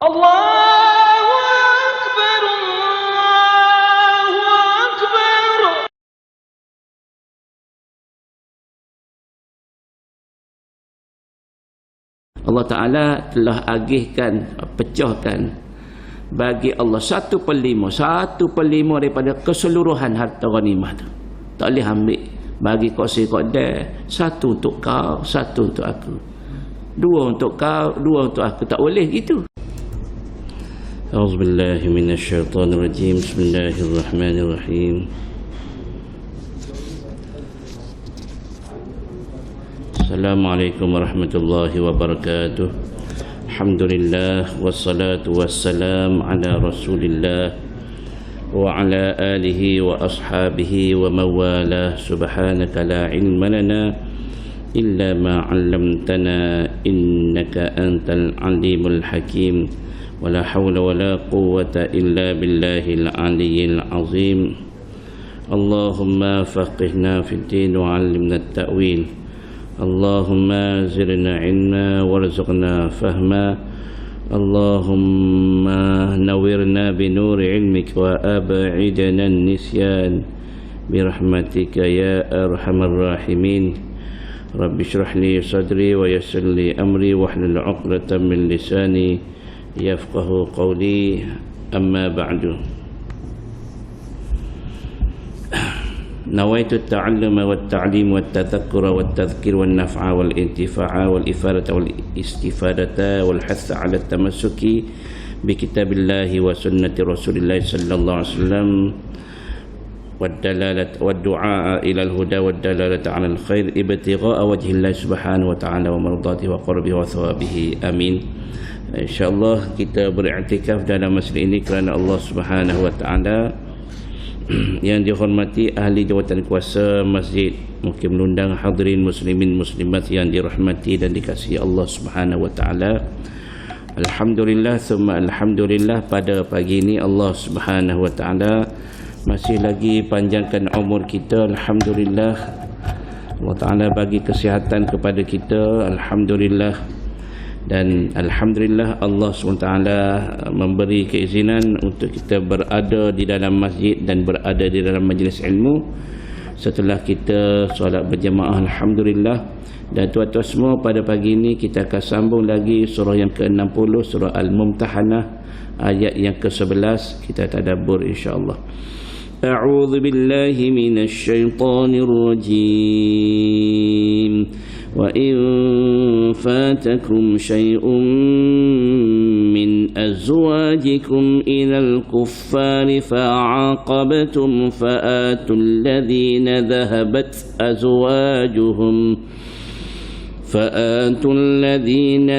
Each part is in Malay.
Allahu Akbar, Allahu Akbar. Allah Ta'ala telah agihkan, pecahkan bagi Allah 1/5 daripada keseluruhan harta ghanimah tu. Tak boleh ambil bagi kongsi kodai, 1 untuk kau, 1 untuk aku, 2 untuk kau, 2 untuk aku. Tak boleh gitu. A'udzubillahi minasyaitonirrajim. Bismillahirrahmanirrahim. Assalamualaikum warahmatullahi wabarakatuh. Alhamdulillah wassalatu wassalam ala Rasulillah wa ala alihi wa ashabihi wa mawalah. Subhanaka la ilma lana illa ma 'allamtana innaka antal alimul hakim. Wala hawla wala quwwata illa billahil aliyyil azim. Allahumma faqihna fid din wa 'allimna at-ta'wil. Allahumma zidna ilma warzuqna fahma. Allahumma nawwirna binuri ilmik wa ab'idna an-nisyan birahmatika ya arhamar rahimin. Rabbi shrah li sadri wa yassir li amri wahlul 'uqdatam min lisani yafqahu qawli. Amma ba'du. Nawaitu at-ta'alluma wat-ta'lim wat-tadhakkura wat-tadhkir wan-naf'a wal-intifa'a wal-ifadata wal-istifadata wal-hatha 'ala at-tamassuki bi kitabillahi wa sunnati Rasulillah sallallahu alaihi wasallam wad-dalalata wad-du'a ila al-huda wad-dalalata 'ala al-khair ibtigha'a wajhillahi subhanahu wa ta'ala wa mardatihi wa qurbihi wa thawabihi. Amin. InsyaAllah kita beriktikaf dalam masjid ini kerana Allah Subhanahu wa ta'ala. Yang dihormati ahli jawatan kuasa masjid, mungkin mengundang hadirin muslimin muslimat yang dirahmati dan dikasihi Allah Subhanahu wa ta'ala. Alhamdulillah summa alhamdulillah, pada pagi ini Allah Subhanahu wa ta'ala masih lagi panjangkan umur kita. Alhamdulillah, Allah Ta'ala bagi kesihatan kepada kita. Alhamdulillah. Dan Alhamdulillah Allah SWT memberi keizinan untuk kita berada di dalam masjid dan berada di dalam majlis ilmu setelah kita solat berjamaah. Alhamdulillah. Dan tuan-tuan semua, pada pagi ini kita akan sambung lagi surah yang ke-60, surah Al-Mumtahanah, ayat yang ke-11. Kita tadabbur insyaAllah. A'udzu billahi minasy syaithanir rajim. وَإِنْ فَاتَكُمْ شَيْءٌ مِّنْ أَزْوَاجِكُمْ إِلَى الْكُفَّارِ فَعَاقَبْتُمْ فَآتُوا الَّذِينَ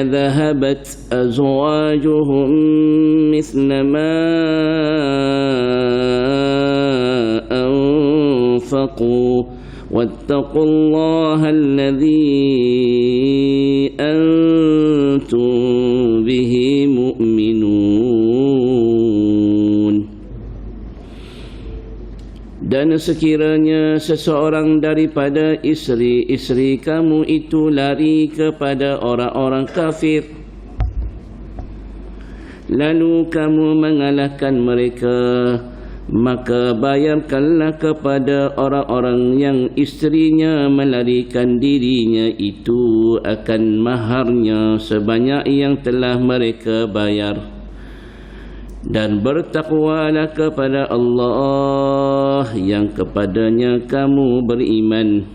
ذَهَبَتْ أَزْوَاجُهُمْ مِثْلَ مَا أَنفَقُوا واتقوا الله الذي أنتم به مؤمنون. Dan sekiranya seseorang daripada isteri-isteri kamu itu lari kepada orang-orang kafir, lalu kamu mengalahkan mereka, maka bayarkanlah kepada orang-orang yang isterinya melarikan dirinya itu akan maharnya sebanyak yang telah mereka bayar. Dan bertakwalah kepada Allah yang kepadanya kamu beriman.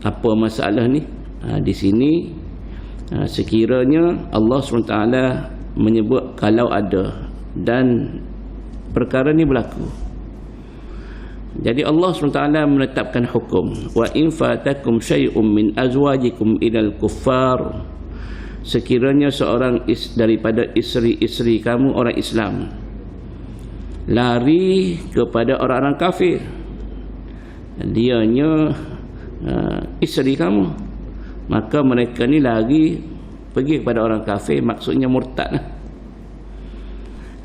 Apa masalah ni? Di sini sekiranya Allah SWT menyebut kalau ada dan perkara ni berlaku, jadi Allah SWT menetapkan hukum. Wa in fatakum syai'um min azwajikum ilal kuffar, sekiranya seorang daripada isteri-isteri kamu orang Islam lari kepada orang-orang kafir, dianya isteri kamu, maka mereka ni lari pergi kepada orang kafir, maksudnya murtad.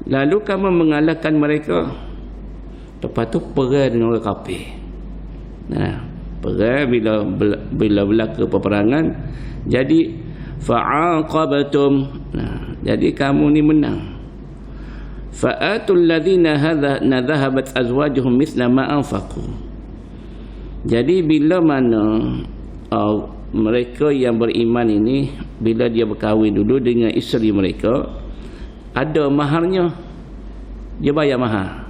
Lalu kamu mengalahkan mereka, lepas tu perang dengan orang kafir. Perang bila berlaku peperangan, jadi fa'aqabatum, Jadi kamu ni menang. Fa'atul ladzina dhahabat azwajuhum mithla ma anfaqu. Jadi bila mana mereka yang beriman ini, bila dia berkahwin dulu dengan isteri mereka, ada maharnya, dia bayar mahar.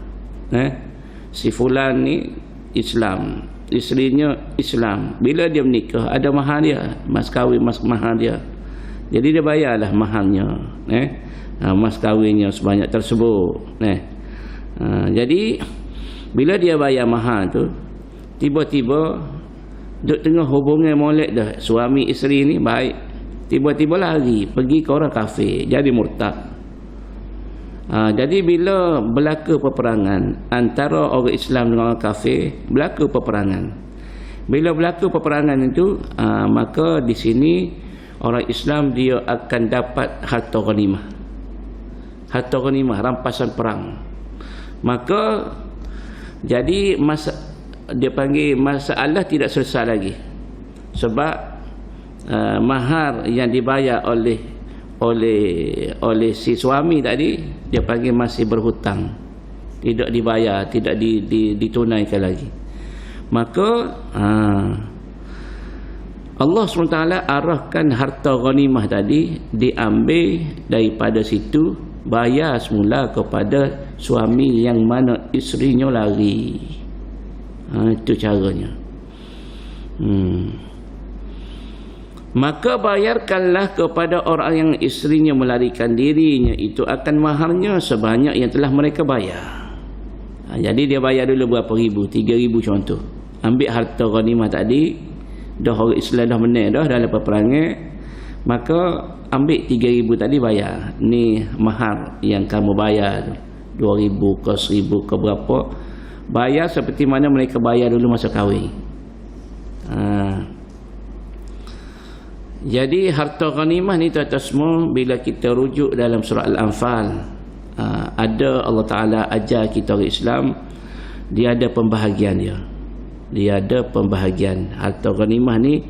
Si fulan ni Islam, isterinya Islam. Bila dia menikah, ada mahar dia, mas kahwin, mas mahar dia. Jadi dia bayarlah maharnya, mas kahwinnya sebanyak tersebut. Jadi bila dia bayar mahar tu, tiba-tiba duk tengah hubungan molek dah, suami isteri ni baik, tiba-tiba lari pergi ke orang kafir, jadi murtad. Jadi bila berlaku peperangan antara orang Islam dengan orang kafir, berlaku peperangan. Bila berlaku peperangan itu, maka di sini orang Islam dia akan dapat harta ghanimah. Harta ghanimah, rampasan perang. Maka jadi dia panggil masalah tidak selesai lagi. Sebab mahar yang dibayar oleh si suami tadi, dia panggil masih berhutang, tidak dibayar, tidak ditunaikan lagi. Maka Allah SWT arahkan harta ghanimah tadi diambil daripada situ, bayar semula kepada suami yang mana isterinya lari. Itu caranya. Maka bayarkanlah kepada orang yang isterinya melarikan dirinya, itu akan maharnya sebanyak yang telah mereka bayar. Jadi dia bayar dulu berapa ribu, 3,000 contoh. Ambil harta ghanimah tadi, dah orang Islam dah menang dah dalam peperangan, maka ambil 3,000 tadi bayar. Ni mahar yang kamu bayar, 2,000 ke 1,000 ke berapa, bayar seperti mana mereka bayar dulu masa kahwin. Jadi harta ghanimah ni tuan-tuan semua, bila kita rujuk dalam surah Al-Anfal, ada Allah Ta'ala ajar kita orang Islam, dia ada pembahagian dia. Dia ada pembahagian. Harta ghanimah ni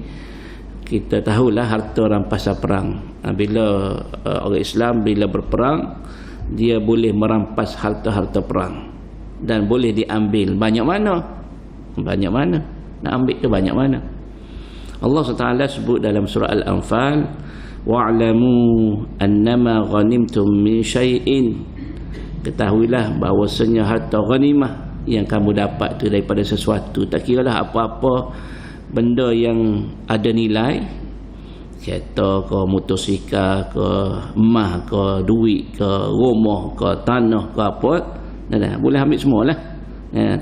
kita tahulah harta rampasan perang. Bila orang Islam bila berperang, dia boleh merampas harta-harta perang dan boleh diambil banyak mana. Banyak mana nak ambil tu, banyak mana. Allah SWT sebut dalam surah Al-Anfal, wa'lamu annama ghanimtum min syai'in, ketahuilah bahawasanya harta ghanimah yang kamu dapat tu daripada sesuatu, tak kiralah apa-apa benda yang ada nilai, kereta ke, motosikal ke, emas ke, duit ke, rumah ke, tanah ke, apa, boleh ambil semualah.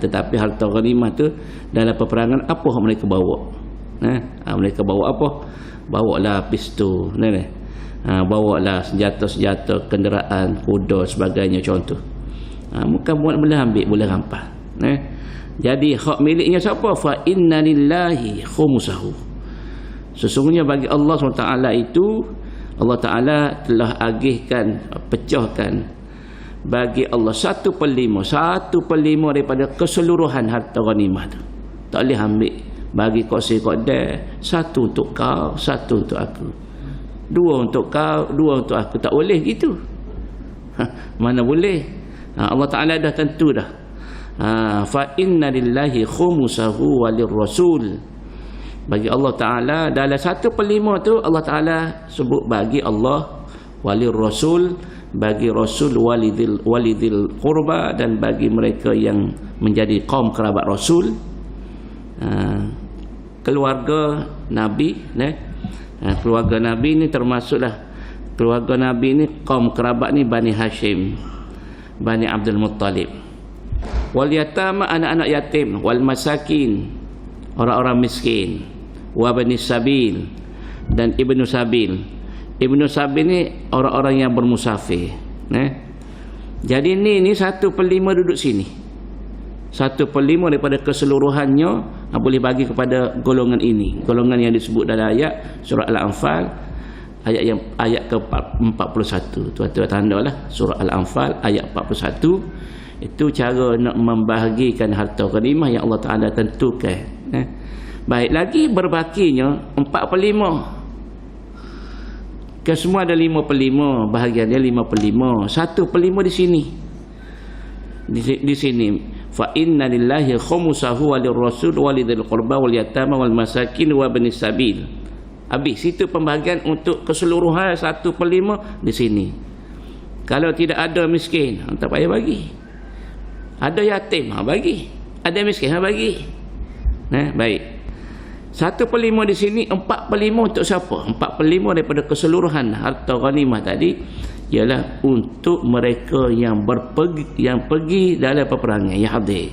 Tetapi harta ghanimah tu dalam peperangan, apa yang mereka bawa? Mereka bawa apa? Bawalah pistol, bawalah senjata-senjata, kenderaan, kuda, sebagainya contoh. Bukan boleh ambil, boleh rampas. Jadi hak miliknya siapa? Fa inna lillahi khumsahu. Sesungguhnya bagi Allah SWT itu, Allah Ta'ala telah agihkan, pecahkan bagi Allah 1/5 daripada keseluruhan harta ghanimah tu. Tak boleh ambil bagi kongsi kodar, 1 untuk kau, 1 untuk aku, 2 untuk kau, 2 untuk aku. Tak boleh gitu. Mana boleh. Allah Ta'ala dah tentu dah. Fa inna lillahi khumsahu walir rasul. Bagi Allah Ta'ala dalam 1/5 tu Allah Ta'ala sebut bagi Allah, walir rasul, bagi rasul, walidil qurba, dan bagi mereka yang menjadi kaum kerabat rasul, keluarga Nabi. Keluarga Nabi ni termasuklah keluarga Nabi ni, kaum kerabat ni Bani Hashim, Bani Abdul Muttalib, wal yatama, anak-anak yatim, wal masakin, orang-orang miskin, wa bani sabil, dan ibnu sabil. Ibnu sabil ni orang-orang yang bermusafir. Jadi ni 1/5 duduk sini. 1/5 daripada keseluruhannya boleh bagi kepada golongan ini, golongan yang disebut dalam ayat surah Al-Anfal, ayat ke-41. Tuan-tuan tandalah surah Al-Anfal ayat 41. Itu cara nak membahagikan harta ghanimah yang Allah Ta'ala tentukan. Baik, lagi berbakinya 4/5. Kesemua ada 5/5, bahagian dia 5/5. 1/5 di sini. Di sini. Fa inna lillahi khumsahu wa lirrasul wa lidzil qurba wal yatama wal masakin wa ibnis sabil. Habis situ pembahagian untuk keseluruhan 1/5 di sini. Kalau tidak ada miskin, tak payah bagi. Ada yatim, bagi. Ada miskin, bagi. Baik. 1/5 di sini, 4/5 untuk siapa? 4/5 daripada keseluruhan harta ghanimah tadi ialah untuk mereka yang pergi dalam peperangan, yang hadir.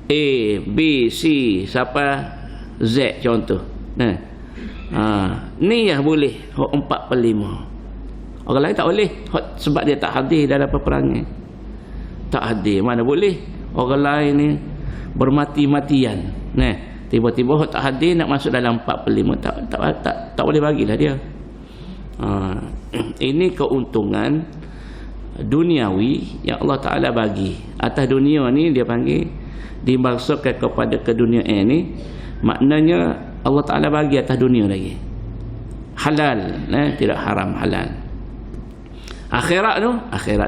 A, B, C sampai Z contoh. Ni yang boleh 4/5. Orang lain tak boleh sebab dia tak hadir dalam peperangan. Tak hadir, mana boleh. Orang lain ni bermati-matian. Tiba-tiba tak hadir nak masuk dalam 4/5, tak boleh bagilah dia. Ini keuntungan duniawi yang Allah Ta'ala bagi atas dunia ni. Dia panggil dimaksudkan kepada ke dunia ini, maknanya Allah Ta'ala bagi atas dunia lagi halal, tidak haram, halal. Akhirat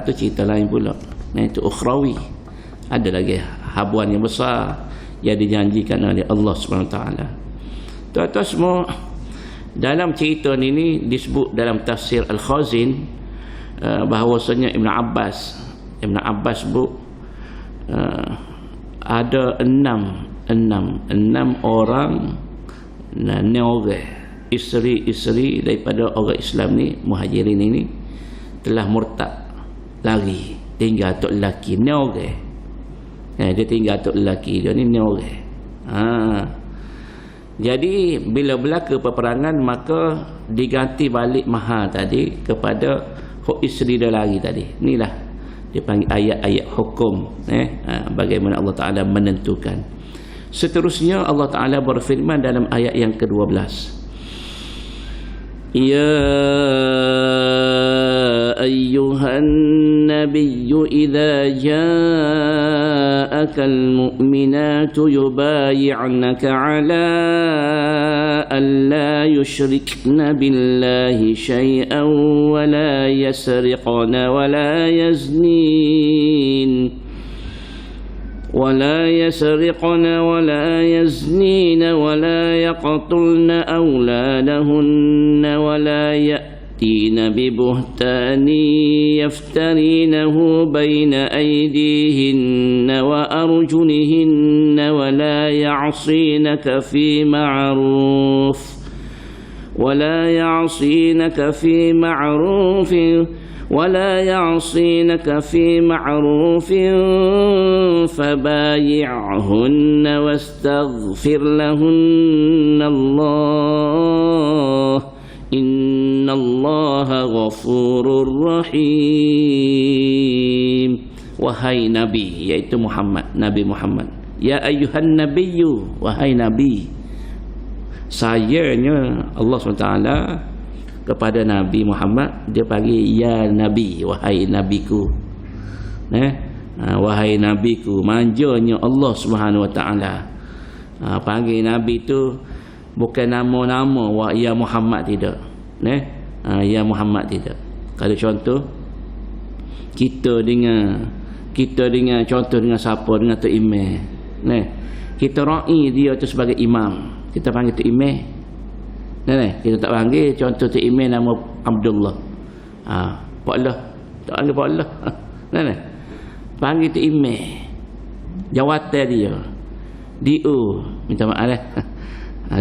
tu cerita lain pula. Itu ukhrawi, ada lagi habuan yang besar yang dijanjikan oleh Allah SWT. Tuan-tuan semua, dalam cerita ini disebut dalam tafsir Al-Khazin bahawasanya Ibn Abbas sebut ada enam orang isteri daripada orang Islam ni, muhajirin ini telah murtad, lari, tinggal tok lelaki dia tinggal tok lelaki dia ni Jadi bila berlaku peperangan, maka diganti balik mahal tadi kepada isteri dia lagi tadi. Inilah dia panggil ayat-ayat hukum, bagaimana Allah Ta'ala menentukan. Seterusnya Allah Ta'ala berfirman dalam ayat yang ke-12. Ya ayyuhan nabiyyu idza ja'akal mu'minatu yubayyi'naka 'ala an la yushrikna billahi shay'an wa la yasriqna wa la yaznin ولا يسرقن ولا يزنين ولا يقتلن أولادهن ولا يأتين ببهتان يفترينه بين أيديهن وأرجلهن ولا يعصينك في معروف فبايعهن واستغفر لهن الله إن الله غفور رحيم. Wahai Nabi, yaitu Nabi Muhammad. Ya ayyuhan nabiyyu, wahai Nabi. Sayanya Allah SWT kepada Nabi Muhammad, dia panggil ya Nabi, wahai Nabiku. Wahai Nabiku, manjanya Allah Subhanahu Wa Taala. Panggil Nabi tu bukan nama-nama ya Muhammad, tidak. Ya Muhammad tidak. Kalau contoh kita dengan contoh dengan siapa, dengan Tok Imam. Kita ra'i dia tu sebagai imam, kita panggil Tok Imam. Kita tak panggil contoh Tok Imam nama Abdullah. Pak Allah, tak panggil Pak Allah. Panggil Tok Imam. Jawatan dia. Dio, minta maaf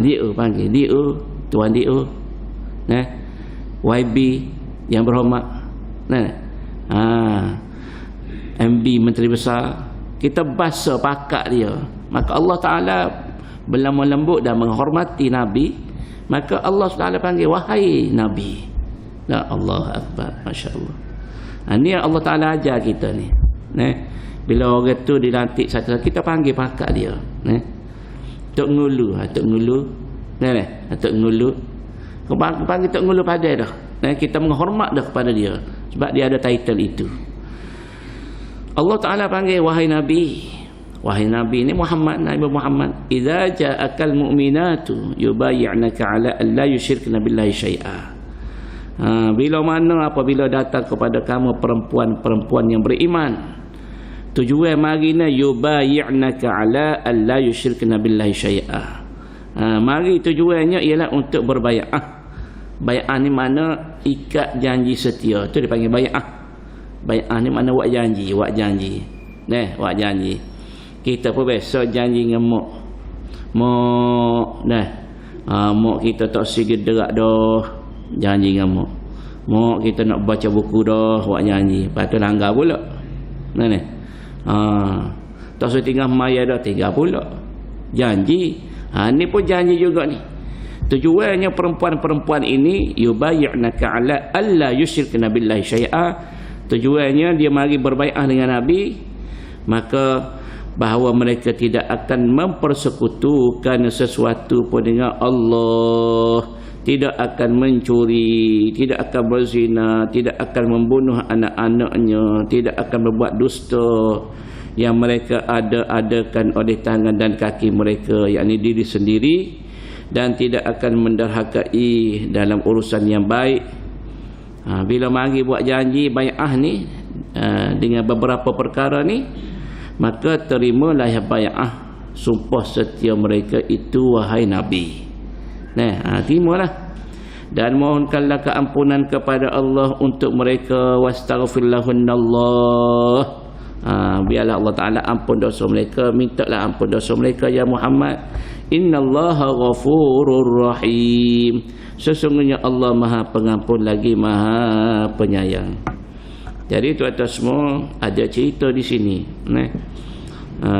Dio panggil. Dio, Tuan Dio. YB yang berhormat. MB Menteri Besar. Kita basa pakat dia. Maka Allah Ta'ala berlemah lembut dan menghormati Nabi. Maka Allah SWT panggil wahai Nabi. Ya Allah Akbar, Masya Allah. Ini yang Allah Ta'ala ajar kita ni. Bila orang tu dilantik satu, kita panggil pakat dia. Tok Ngulu. Tok Ngulu. Kau panggil Tok Ngulu pada dah. Kita menghormat dah kepada dia. Sebab dia ada title itu. Allah Ta'ala panggil wahai Nabi. Wahai Nabi ini Nabi Muhammad, idza ja'akal mu'minatu yubayyi'naka 'ala an la yusyrikna billahi syai'a. Bila mana apabila datang kepada kamu perempuan-perempuan yang beriman, tujuan marina yubayi'naka ala alla yusyrikna billahi syai'a. Mari tujuannya ialah untuk berbay'ah. Bay'ah ni mana ikat janji setia, tu dipanggil bay'ah. Bay'ah ni mana buat janji. Buat janji. Kita pun biasa janji dengan mak. Mak kita tak sigit derak dah, janji dengan mak. Mak kita nak baca buku dah, buat janji. Lepas tu langgar pula. Tak usah tinggal maya dah, tinggal pula. Janji. Ni pun janji juga ni. Tujuannya perempuan-perempuan ini yubayi'naka ala alla yusyrikna billahi syai'a. Tujuannya dia mari berbai'ah dengan Nabi, maka bahawa mereka tidak akan mempersekutukan sesuatu pun dengan Allah, tidak akan mencuri, tidak akan berzina, tidak akan membunuh anak-anaknya, tidak akan berbuat dusta yang mereka adakan oleh tangan dan kaki mereka, yakni diri sendiri, dan tidak akan menderhakai dalam urusan yang baik. Bila mari buat janji bai'ah ni dengan beberapa perkara ni, maka terimalah bai'ah, sumpah setia mereka itu wahai Nabi. Terimalah dan mohonkanlah keampunan kepada Allah untuk mereka, wastaghfirlahunallah. Biarlah Allah Ta'ala ampun dosa mereka, mintalah ampun dosa mereka ya Muhammad. Innallaha ghafurur rahim. Sesungguhnya Allah Maha Pengampun lagi Maha Penyayang. Jadi tuan-tuan semua, ada cerita di sini.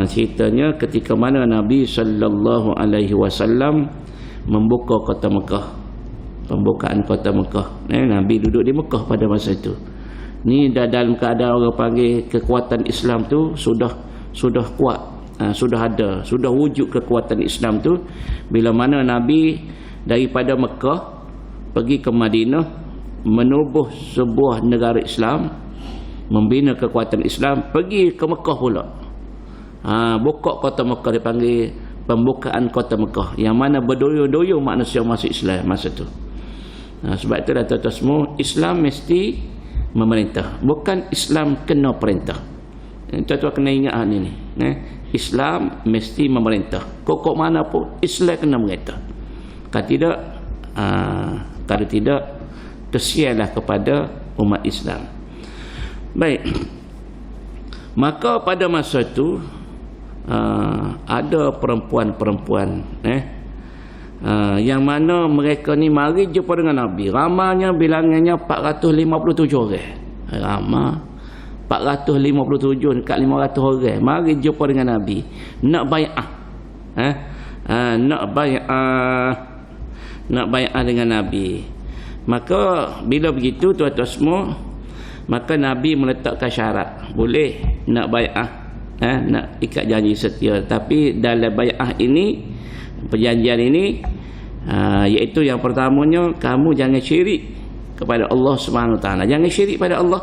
Ceritanya ketika mana Nabi sallallahu alaihi wasallam membuka kota Mekah. Pembukaan kota Mekah. Nabi duduk di Mekah pada masa itu. Ni dah dalam keadaan orang panggil kekuatan Islam tu sudah kuat, sudah ada, sudah wujud kekuatan Islam tu. Bila mana Nabi daripada Mekah pergi ke Madinah menubuh sebuah negara Islam, membina kekuatan Islam, pergi ke Mekah pula. Buka kota Mekah, dipanggil pembukaan kota Mekah, yang mana berduyun-duyun manusia masuk Islam masa tu. Sebab itulah tuan-tuan semua, Islam mesti memerintah, bukan Islam kena perintah. Tuan-tuan kena ingat ni. Islam mesti memerintah. Kok mana pun Islam kena memerintah. Kalau tidak tersialah kepada umat Islam. Baik. Maka pada masa itu ada perempuan-perempuan yang mana mereka ni mari jumpa dengan Nabi. Ramanya bilangannya 457 orang. Ramah 457 dekat 500 orang mari jumpa dengan Nabi nak bai'ah. Nak bai'ah dengan Nabi. Maka bila begitu tuan-tuan semua, maka Nabi meletakkan syarat. Boleh nak bai'ah, nak ikat janji setia, tapi dalam bai'ah ini, perjanjian ini, iaitu yang pertamanya, kamu jangan syirik kepada Allah Subhanahu Wa Taala. Jangan syirik pada Allah,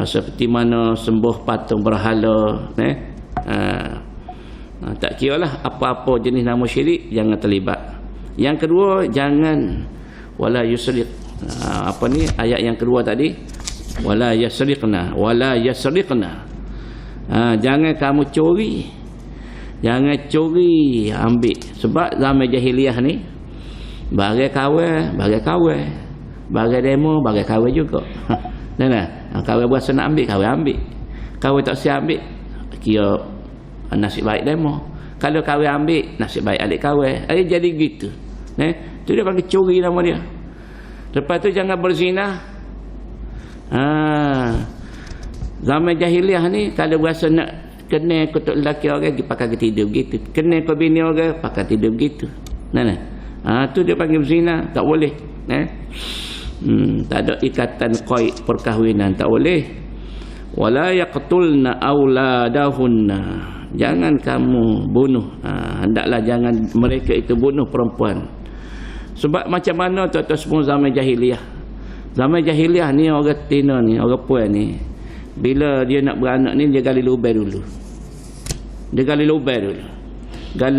seperti mana sembah patung berhala, tak kiralah apa-apa jenis nama syirik, jangan terlibat. Yang kedua, jangan wala yusriq. Ayat yang kedua tadi, wala yasriqna, jangan kamu curi. Jangan curi ambil. Sebab zaman jahiliah ni bagai kawan, bagai demo, bagai kawan juga. Kawan berasa nak ambil, kawan ambil. Kawan tak siap ambil, kira nasib baik demo. Kalau kawan ambil, nasib baik adik kawan. Jadi gitu. Tu dia panggil curi nama dia. Lepas tu jangan berzina. Zaman jahiliah ni kalau berasa nak kena kutuk lelaki orang, dia pakai tidur begitu. Kena ke bini orang, pakai tidur begitu. Tu dia panggil berzina. Tak boleh. Tak ada ikatan qaid perkahwinan, tak boleh. Wala yaqtulna auladahunna, jangan kamu bunuh. Hendaklah jangan mereka itu bunuh perempuan. Sebab macam mana tuan-tuan semua zaman jahiliah. Zaman jahiliah ni orang tina ni, orang puan ni, bila dia nak beranak ni, dia gali lubang dulu. Gali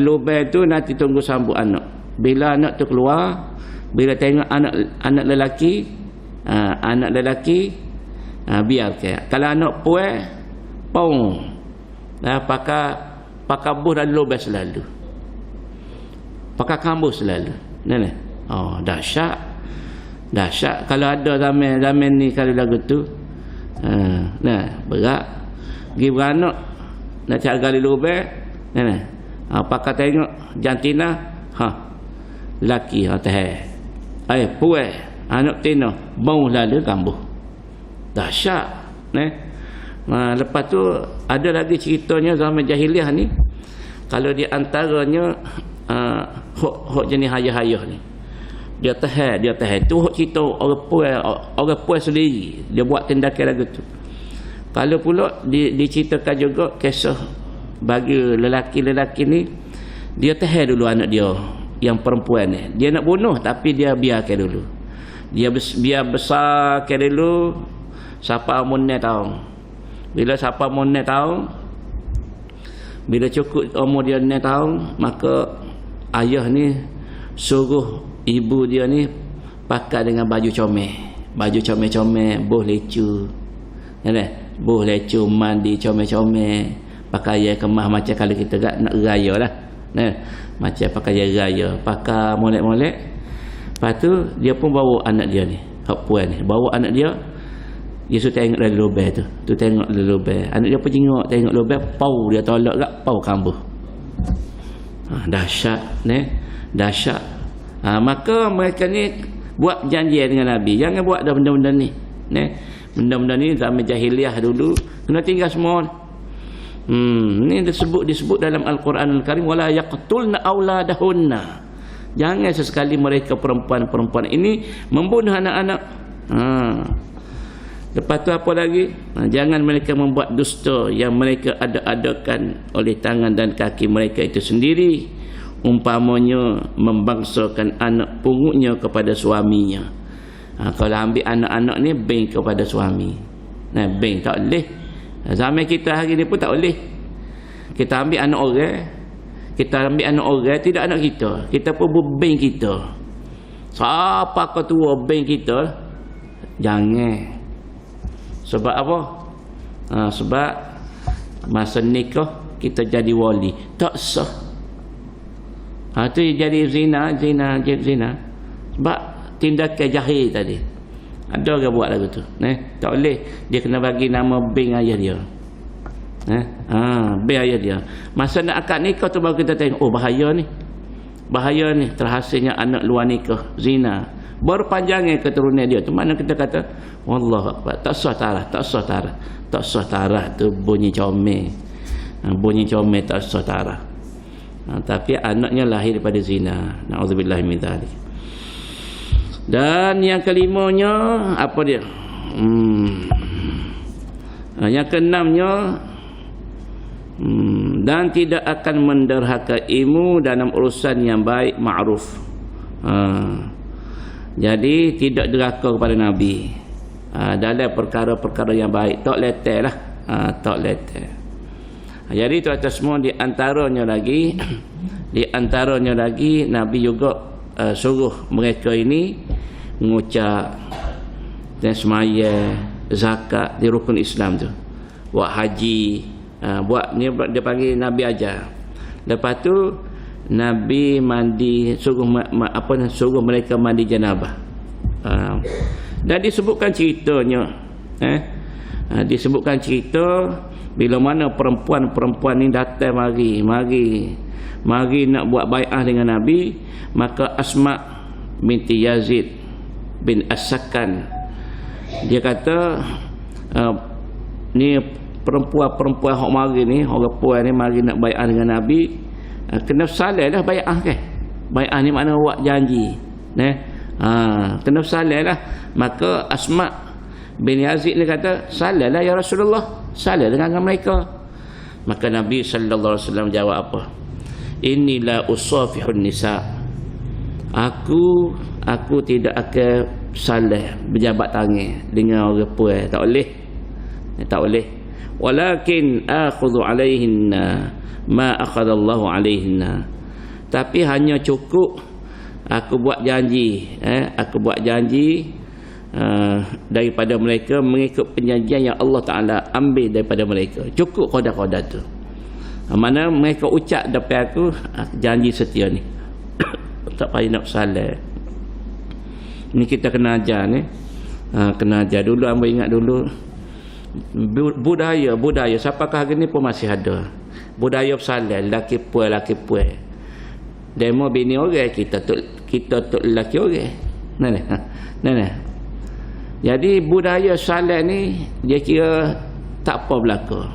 lubang tu nanti tunggu sambut anak. Bila anak tu keluar, bila tengok anak lelaki, anak lelaki biarkan. Kalau anak puan pau pakai buh dan lubang selalu, pakai kambuh selalu. Dahsyat kalau ada zaman ni. Kalau lagu tu berat pergi beranak nak cari gali lubang pakai tengok jantina laki puan anak tina bau lalu kambuh. Dahsyat. Lepas tu ada lagi ceritanya zaman jahiliah ni. Kalau di antaranya hok jenis hayah-hayah ni, dia tahan tu hok cerita orang puan sendiri dia buat tindakan lagu tu. Kalau pula diceritakan juga kisah bagi lelaki-lelaki ni, dia tahan dulu anak dia yang perempuan ni. Dia nak bunuh tapi dia biarkan dulu. Dia biar besarkan dulu sampai umur 9 tahun. Bila sampai umur 9 tahun, bila cukup umur dia 9 tahun, maka ayah ni suruh ibu dia ni pakai dengan baju comel. Baju comel-comel, boh lecu. Boh lecu, mandi comel-comel, pakai kemas macam kalau kita nak raya lah. Macam pakai raya, pakai molek-molek. Lepas tu dia pun bawa anak dia ni, hak puan ni, bawa anak dia. Dia suruh tengok dalam lubang tu tengok dalam lubang. Anak dia pun tengok lubang, pau dia tolak kat pau kambuh. Dahsyat dahsyat. Maka mereka ni buat janji dengan Nabi, jangan buat dah benda-benda ni. Benda-benda ni zaman jahiliah dulu kena tinggal semua. Ni disebut dalam Al-Quran Al-Karim, wala yaqtulna auladahunna. Jangan sesekali mereka perempuan-perempuan ini membunuh anak-anak. Lepas tu apa lagi? Jangan mereka membuat dusta yang mereka ada-adakan oleh tangan dan kaki mereka itu sendiri, umpamanya membangsakan anak pungutnya kepada suaminya. Kalau ambil anak-anak ni beng kepada suami, beng tak boleh. Zaman kita hari ni pun tak boleh. Kita ambil anak orang, tidak anak kita, kita pun beng kita. Siapa ketua beng kita? Jangan. Sebab apa? Sebab masa nikah kita jadi wali, tak sah. Tu jadi zina. Sebab tindakan jahil tadi. Ada orang buat lagu tu. Tak boleh. Dia kena bagi nama beng ayah dia. Beng ayah dia. Masa nak akad nikah tu baru kita tengok, oh bahaya ni. Bahaya ni terhasilnya anak luar nikah, zina. Baru panjangnya keturunan dia tu, mana kita kata wallahu akbar, tak sah tarah tu bunyi comel. Bunyi comel tak sah tarah. Tapi anaknya lahir daripada zina. Nauzubillah min dzalik. Dan yang kelimanya apa dia? Yang keenamnya, dan tidak akan menderhakaimu dalam urusan yang baik ma'ruf. Jadi tidak derhaka kepada Nabi dalam perkara-perkara yang baik, tak letak lah. Tak letak. Jadi tuan-tuan semua, di antaranya lagi Nabi juga suruh mereka ini mengucap dan semaya, zakat di rukun Islam tu, buat haji, buat ni dia panggil Nabi ajar. Lepas tu Nabi mandi, suruh mereka mandi janabah. Dan disebutkan ceritanya, disebutkan cerita bila mana perempuan-perempuan ni datang mari nak buat bai'ah dengan Nabi, maka Asma binti Yazid bin As-Sakan, dia kata ni perempuan-perempuan hok mari ni, orang puan ni mari nak bai'ah dengan Nabi, kena saleh lah bai'ah kan. Bai'ah ni makna buat janji, kena saleh lah. Maka Asma bin Yazid ni kata, saleh lah ya Rasulullah, saleh dengan mereka. Maka Nabi sallallahu alaihi wasallam jawab apa? Inilah usafihun nisa. Aku tidak akan saleh berjabat tangan dengan orang puan, tak boleh. Walakin akhudhu alaihinna ma akhadallahu alaihinna. Tapi hanya cukup aku buat janji, daripada mereka mengikut penjanjian yang Allah Ta'ala ambil daripada mereka. Cukup qada-qada tu. Mana mereka ucap depan aku janji setia ni. Tak payah nak salah. Ni kita kena ajar ni. Kena ajar dulu. Hamba ingat dulu budaya siapakah hari ni pun masih ada budaya bersalah laki puan demo bini orang kita tu lelaki orang nah. Jadi budaya salah ni dia kira tak apa berlaku.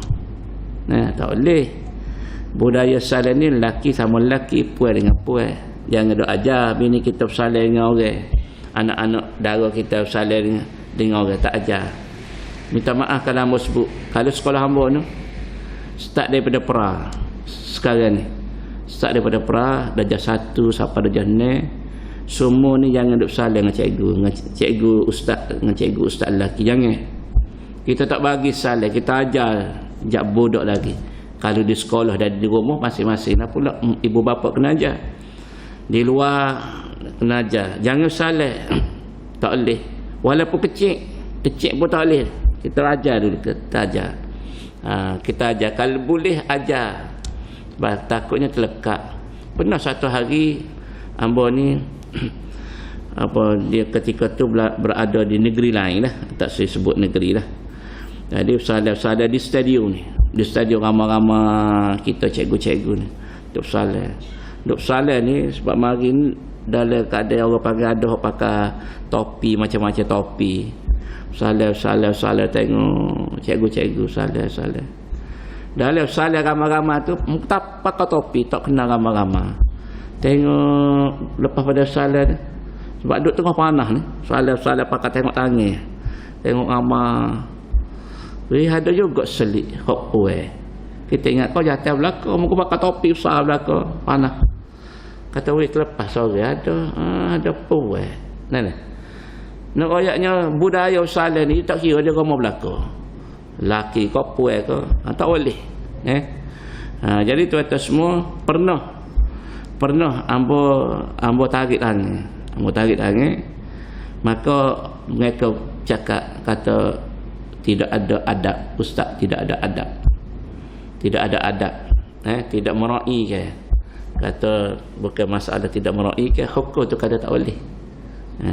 Tak boleh. Budaya salah ni lelaki sama lelaki, puan dengan puan. Jangan duk ajar bini kita bersalah dengan orang, anak-anak dara kita bersalah dengan orang, tak ajar. Minta maaf kalau hamba sebut. Kalau sekolah hamba ni start daripada pra sekarang ni, start daripada pra darjah 1 sampai darjah 6, semua ni jangan duk salah dengan cikgu ustaz, dengan cikgu ustaz lelaki. Jangan. Kita tak bagi salah, kita ajar jak bodoh lagi. Kalau di sekolah dan di rumah masing-masing lah pula ibu bapa kena ajar. Di luar kena ajar. Jangan salah. Tak boleh. Walaupun kecil pun tak boleh. Kita ajar dulu, kita ajar. Kita ajar. Kalau boleh ajar. Sebab takutnya terlekat. Pernah satu hari hamba ni dia ketika tu berada di negeri lain lah. Tak saya sebut negeri lah. Jadi salah di stadium ni. Di stadium ramai-ramai kita cikgu-cikgu ni. Duk salah ni sebab mari ni dalam keadaan orang panggil ada orang pakai topi, macam-macam topi. Salah tengok cikgu-cikgu salah. Dalam salah ramai-ramai tu tak pakai topi, tak kena ramai-ramai. Tengok lepas pada salah ni, sebab duduk tengah panas ni, salah pakai tengok tangan. Tengok ramai. Ada juga selit hok puai. Kita ingat kau jatuh belakang, muka pakai topi besar belakang, panas. Kata weh terlepas sore ada puai. Nak ayatnya budaya salah ni tak kira dia rumah belakang. Laki kau puai kau, tak boleh. Jadi tuan-tuan semua pernah ambo tarik tangan. Maka mereka cakap kata tidak ada adab, ustaz, tidak ada adab. Tidak meraih ke. Kata bukan masalah tidak meraih ke, hukum tu kata tak boleh.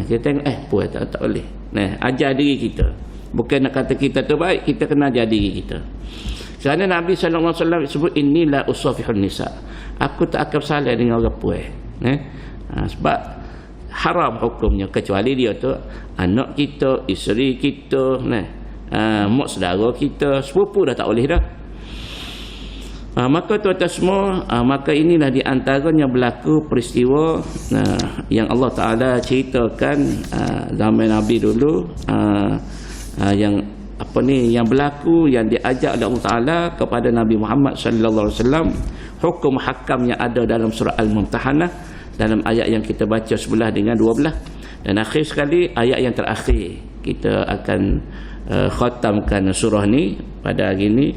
Kita tengok puas tak boleh. Ajar diri kita. Bukan nak kata kita tu baik, kita kena ajar diri kita. Kerana Nabi sallallahu alaihi wasallam sebut inilah usafihun nisa. Aku tak akan salah dengan orang puas. Sebab haram hukumnya, kecuali dia tu anak kita, isteri kita, mak saudara kita, sepupu dah tak boleh dah. Maka tuan-tuan semua, maka inilah di antaranya berlaku peristiwa yang Allah Ta'ala ceritakan zaman Nabi dulu, yang yang berlaku, yang diajak oleh Allah Ta'ala kepada Nabi Muhammad sallallahu alaihi wasallam, hukum hakam yang ada dalam surah Al-Mumtahanah, dalam ayat yang kita baca 11 dengan 12, dan akhir sekali ayat yang terakhir kita akan khatamkan surah ni pada hari ini.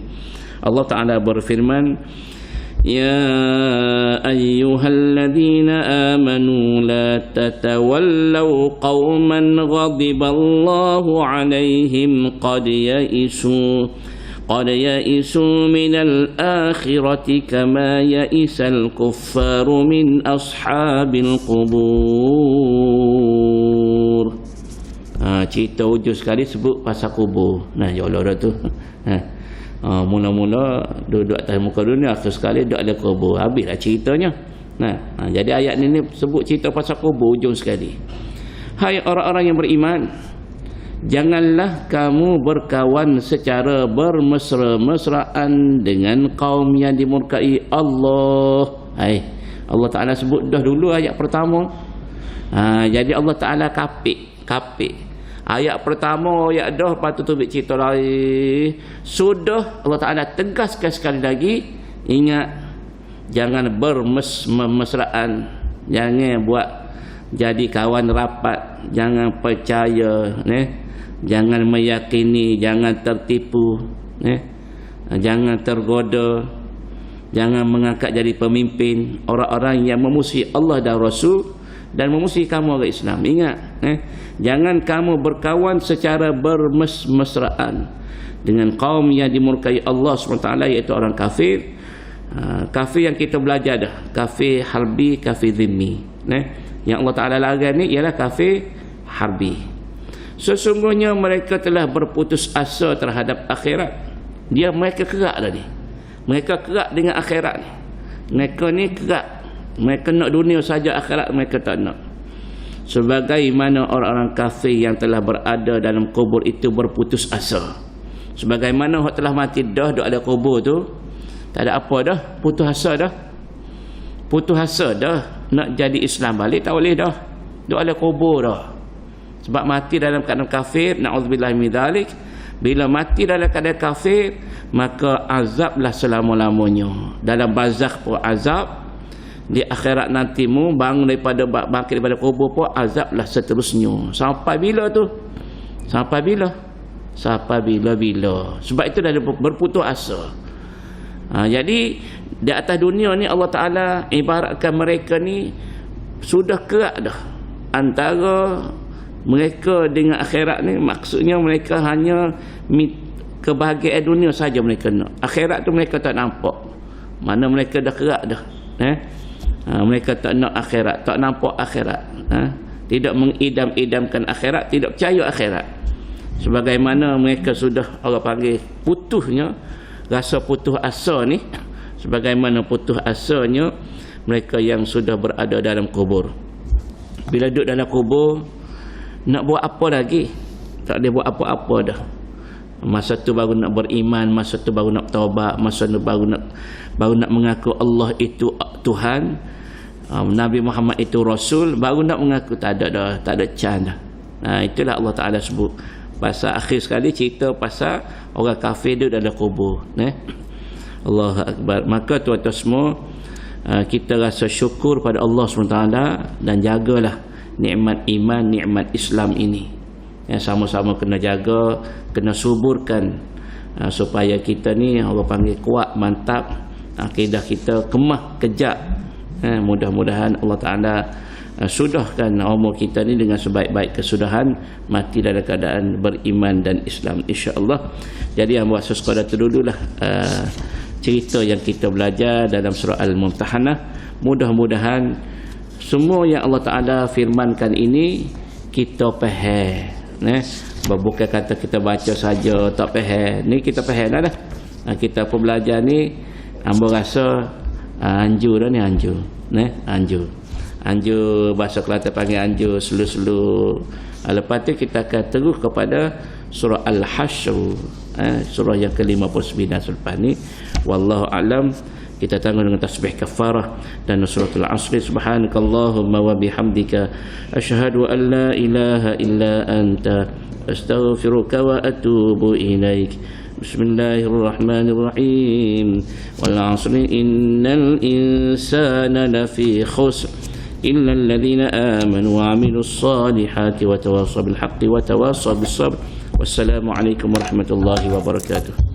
Allah Ta'ala berfirman, Ya ayyuhalladzina amanu la tatawallaw qawman ghadiballahu alaihim qad ya'isu minal akhirati kama ya'isal kuffaru min ashabil qubur. Cerita hujung sekali sebut pasal kubur. Ya Allah dah tu. Mula-mula duduk atas muka dunia, akhir sekali duduk ada kubur. Habislah ceritanya. Jadi ayat ni sebut cerita pasal kubur hujung sekali. Hai orang-orang yang beriman, janganlah kamu berkawan secara bermesra-mesraan dengan kaum yang dimurkai Allah. Allah Ta'ala sebut dah dulu ayat pertama. Jadi Allah Ta'ala kapik. Ayat pertama, ayat dah, lepas tu tubik cerita lain. Sudah Allah Ta'ala tegaskan sekali lagi, ingat, jangan bermesraan, jangan buat jadi kawan rapat, jangan percaya, jangan meyakini, jangan tertipu, jangan tergoda, jangan mengangkat jadi pemimpin orang-orang yang memusuhi Allah dan Rasul dan memusuhi kamu orang Islam. Ingat, jangan kamu berkawan secara bermesraan dengan kaum yang dimurkai Allah SWT, iaitu orang kafir. Kafir yang kita belajar dah, kafir harbi, kafir zimmi. Yang Allah Ta'ala larang ni ialah kafir harbi. Sesungguhnya mereka telah berputus asa terhadap akhirat. Mereka kerak dah ni. Mereka kerak dengan akhirat ni. Mereka ni kerak. Mereka nak dunia saja, akhirat mereka tak nak. Sebagaimana orang-orang kafir yang telah berada dalam kubur itu berputus asa. Sebagaimana orang telah mati dah duduk ada kubur tu, tak ada apa dah, putus asa dah. Putus asa dah nak jadi Islam balik tak boleh dah. Duduk ada kubur dah. Sebab mati dalam keadaan kafir, na'udzubillahi min dzalik. Bila mati dalam keadaan kafir, maka azablah selama-lamanya. Dalam barzakh pun azab, di akhirat nantimu bangun daripada bangkit daripada kubur pun azablah seterusnya. Sampai bila tu? Sampai bila? Sampai bila-bila. Sebab itu dah berputus asa. Jadi di atas dunia ni Allah Ta'ala ibaratkan mereka ni sudah kerak dah antara mereka dengan akhirat ni. Maksudnya mereka hanya kebahagiaan dunia saja mereka nak. Akhirat tu mereka tak nampak. Mana mereka dah kerak dah. Mereka tak nak akhirat, tak nampak akhirat. Tidak mengidam-idamkan akhirat, tidak percaya akhirat. Sebagaimana mereka sudah Allah panggil putusnya, rasa putus asa ni, sebagaimana putus asanya mereka yang sudah berada dalam kubur. Bila duduk dalam kubur, nak buat apa lagi? Tak boleh buat apa-apa dah. Masa tu baru nak beriman, masa tu baru nak taubat, masa tu baru nak mengaku Allah itu Tuhan, Nabi Muhammad itu Rasul, baru nak mengaku. Tak ada dah, tak ada can dah. Itulah Allah Ta'ala sebut pasal akhir sekali cerita pasal orang kafir duduk dalam kubur. Allahu Akbar. Maka tuan-tuan semua, kita rasa syukur pada Allah SWT dan jagalah nikmat iman, nikmat Islam ini. Yang sama-sama kena jaga, kena suburkan, supaya kita ni orang panggil kuat, mantap, akidah kita kemah, kejap. Mudah-mudahan Allah Ta'ala sudahkan umur kita ni dengan sebaik-baik kesudahan, mati dalam keadaan beriman dan Islam, insya-Allah. Jadi yang buat sekadar tu dululah cerita yang kita belajar dalam surah Al-Mumtahanah. Mudah-mudahan semua yang Allah Ta'ala firmankan ini kita faham. Bukan kata kita baca saja tak faham. Ni kita faham dah. Kita pun belajar ni, hamba rasa anjur dah ni, anjur. Anjur bahasa Kelantan panggil anjur, selu-selu. Lepas tu kita akan terus kepada surah Al-Hasyr, surah yang ke-59 selepas ni. Wallahu a'lam. Kita tangguh dengan tasbih kafarah dan suratul asri. Subhanakallahumma wa bihamdika asyhadu an la ilaha illa anta astaghfiruka wa atubu ilaik. Bismillahirrahmanirrahim. Wal 'asri innal insana lafi khusr illa alladhina amanu wa 'amilus salihati wa tawassaw bil haqqi wa tawassaw bis sabr. Wassalamu alaikum warahmatullahi wabarakatuh.